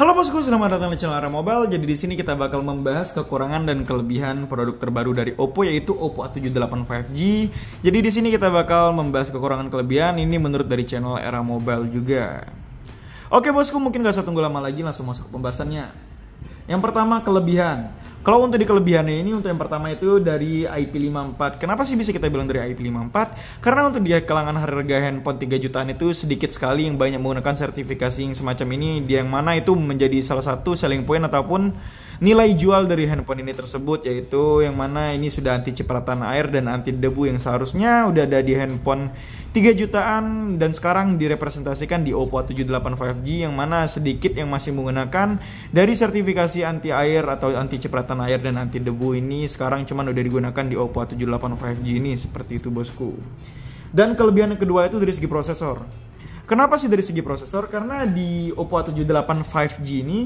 Halo bosku, selamat datang di channel Era Mobile. Jadi di sini kita bakal membahas kekurangan dan kelebihan produk terbaru dari Oppo, yaitu Oppo A78 5G. Jadi di sini kita bakal membahas kekurangan kelebihan ini menurut dari channel Era Mobile juga. Oke bosku, mungkin gak usah tunggu lama lagi, langsung masuk ke pembahasannya. Yang pertama, kelebihan. Kalau untuk di kelebihannya ini, untuk yang pertama itu dari IP54. Kenapa sih bisa kita bilang dari IP54? Karena untuk di kalangan harga handphone 3 jutaan itu sedikit sekali yang banyak menggunakan sertifikasi yang semacam ini, yang mana itu menjadi salah satu selling point ataupun nilai jual dari handphone ini tersebut, yaitu yang mana ini sudah anti cipratan air dan anti debu yang seharusnya udah ada di handphone 3 jutaan dan sekarang direpresentasikan di Oppo A78 5G, yang mana sedikit yang masih menggunakan dari sertifikasi anti air atau anti cipratan air dan anti debu ini sekarang cuman udah digunakan di Oppo A78 5G ini, seperti itu bosku. Dan kelebihan yang kedua itu dari segi prosesor. Kenapa sih dari segi prosesor? Karena di Oppo A78 5G ini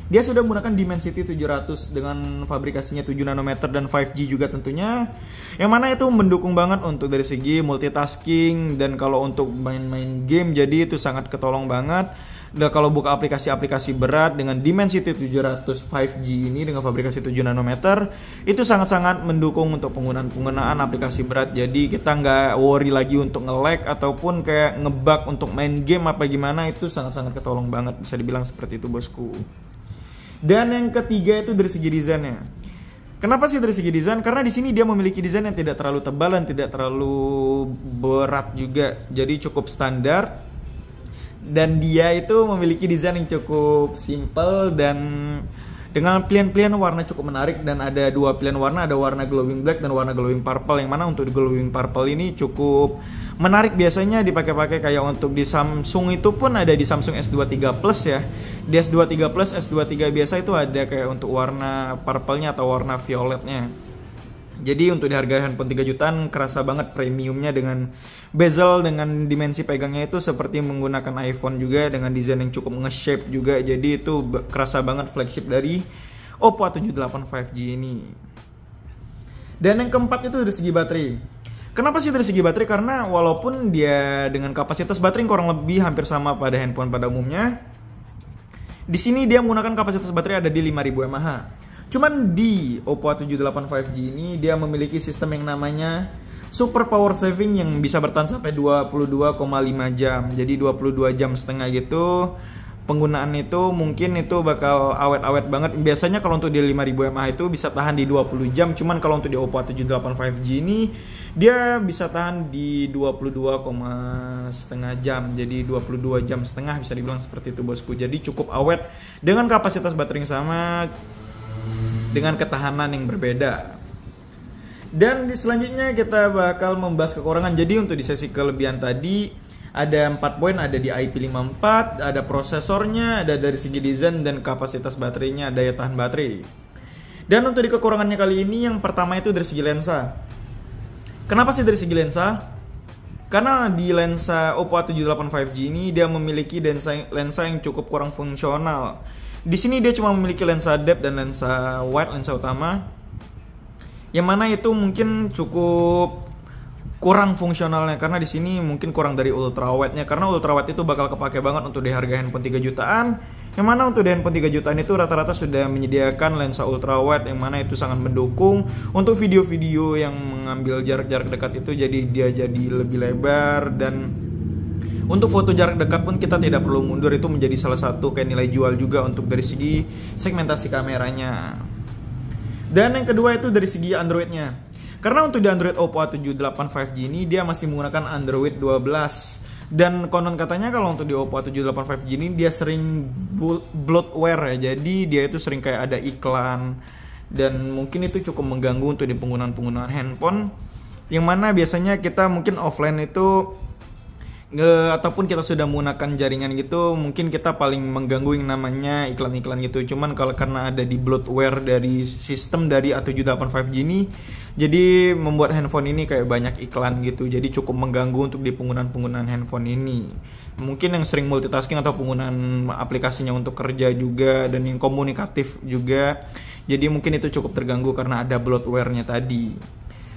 dia sudah menggunakan Dimensity 700 dengan fabrikasinya 7 nanometer dan 5G juga tentunya, yang mana itu mendukung banget untuk dari segi multitasking dan kalau untuk main-main game jadi itu sangat ketolong banget. Dan kalau buka aplikasi-aplikasi berat dengan Dimensity 700 5G ini dengan fabrikasi 7 nanometer itu sangat-sangat mendukung untuk penggunaan aplikasi berat. Jadi kita nggak worry lagi untuk nge-lag ataupun kayak ngebug untuk main game apa gimana, itu sangat-sangat ketolong banget, bisa dibilang seperti itu bosku. Dan yang ketiga itu dari segi desainnya. Kenapa sih dari segi desain? Karena di sini dia memiliki desain yang tidak terlalu tebal dan tidak terlalu berat juga. Jadi cukup standar. Dan dia itu memiliki desain yang cukup simple dan dengan pilihan-pilihan warna cukup menarik, dan ada dua pilihan warna, ada warna glowing black dan warna glowing purple, yang mana untuk glowing purple ini cukup menarik, biasanya dipakai-pakai kayak untuk di Samsung itu pun ada di Samsung S23 Plus ya. Di S23 Plus, S23 biasa itu ada kayak untuk warna purple-nya atau warna violetnya. Jadi untuk di harga handphone 3 jutaan kerasa banget premiumnya dengan bezel dengan dimensi pegangnya itu seperti menggunakan iPhone juga, dengan desain yang cukup nge-shape juga. Jadi itu kerasa banget flagship dari Oppo A78 5G ini. Dan yang keempat itu dari segi baterai. Kenapa sih dari segi baterai? Karena walaupun dia dengan kapasitas baterai yang kurang lebih hampir sama pada handphone pada umumnya, di sini dia menggunakan kapasitas baterai ada di 5000 mAh. Cuman di Oppo A78 5G ini dia memiliki sistem yang namanya Super Power Saving yang bisa bertahan sampai 22,5 jam. Jadi 22 jam setengah gitu. Penggunaan itu mungkin itu bakal awet-awet banget. Biasanya kalau untuk di 5000 mAh itu bisa tahan di 20 jam. Cuman kalau untuk di Oppo A78 5G ini dia bisa tahan di 22,5 jam. Jadi 22 jam setengah bisa dibilang seperti itu bosku. Jadi cukup awet dengan kapasitas baterai yang sama, dengan ketahanan yang berbeda. Dan di selanjutnya kita bakal membahas kekurangan. Jadi untuk di sesi kelebihan tadi ada 4 poin, ada di IP54, ada prosesornya, ada dari segi desain dan kapasitas baterainya, daya tahan baterai. Dan untuk di kekurangannya kali ini yang pertama itu dari segi lensa. Kenapa sih dari segi lensa? Karena di lensa Oppo A78 5G ini dia memiliki lensa yang cukup kurang fungsional. Di sini dia cuma memiliki lensa depth dan lensa wide, lensa utama, yang mana itu mungkin cukup kurang fungsionalnya, karena di sini mungkin kurang dari ultra wide-nya, karena ultra wide itu bakal kepake banget untuk di harga handphone 3 jutaan, yang mana untuk di handphone 3 jutaan itu rata-rata sudah menyediakan lensa ultra wide, yang mana itu sangat mendukung untuk video-video yang mengambil jarak-jarak dekat itu, jadi dia jadi lebih lebar. Dan untuk foto jarak dekat pun kita tidak perlu mundur, itu menjadi salah satu kayak nilai jual juga untuk dari segi segmentasi kameranya. Dan yang kedua itu dari segi Android-nya. Karena untuk di Android Oppo A78 5G ini dia masih menggunakan Android 12. Dan konon katanya kalau untuk di Oppo A78 5G ini dia sering bloatware ya. Jadi dia itu sering kayak ada iklan, dan mungkin itu cukup mengganggu untuk di penggunaan handphone, yang mana biasanya kita mungkin offline itu ataupun kita sudah menggunakan jaringan gitu, mungkin kita paling mengganggu yang namanya iklan-iklan gitu. Cuman kalau karena ada di bloatware dari sistem dari A78 5G ini, jadi membuat handphone ini kayak banyak iklan gitu. Jadi cukup mengganggu untuk di penggunaan handphone ini. Mungkin yang sering multitasking atau penggunaan aplikasinya untuk kerja juga dan yang komunikatif juga. Jadi mungkin itu cukup terganggu karena ada bloatware-nya tadi.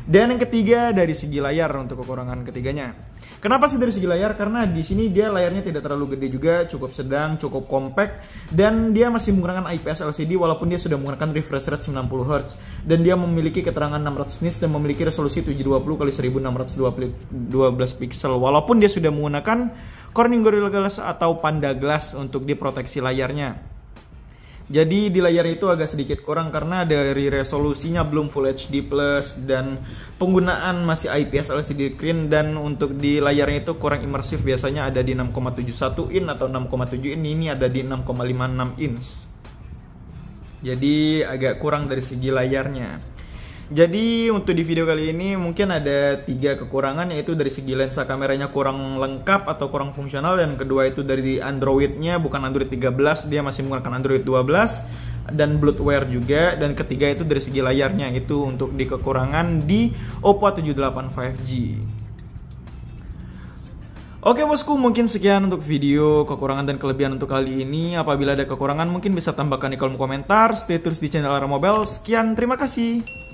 Dan yang ketiga dari segi layar untuk kekurangan ketiganya. Kenapa sih dari segi layar? Karena di sini dia layarnya tidak terlalu gede juga, cukup sedang, cukup compact, dan dia masih menggunakan IPS LCD walaupun dia sudah menggunakan refresh rate 90 Hz, dan dia memiliki keterangan 600 nits dan memiliki resolusi 720 x 1612 pixel walaupun dia sudah menggunakan Corning Gorilla Glass atau Panda Glass untuk diproteksi layarnya. Jadi di layar itu agak sedikit kurang karena dari resolusinya belum Full HD plus dan penggunaan masih IPS LCD screen, dan untuk di layarnya itu kurang imersif, biasanya ada di 6,71 in atau 6,7 in, ini ada di 6,56 inch. Jadi agak kurang dari segi layarnya. Jadi untuk di video kali ini mungkin ada 3 kekurangan, yaitu dari segi lensa kameranya kurang lengkap atau kurang fungsional, dan kedua itu dari Androidnya, bukan Android 13, dia masih menggunakan Android 12 dan bloatware juga, dan ketiga itu dari segi layarnya, itu untuk di kekurangan di Oppo A78 5G. Oke bosku, mungkin sekian untuk video kekurangan dan kelebihan untuk kali ini. Apabila ada kekurangan mungkin bisa tambahkan di kolom komentar. Stay terus di channel Ara Mobile. Sekian, terima kasih.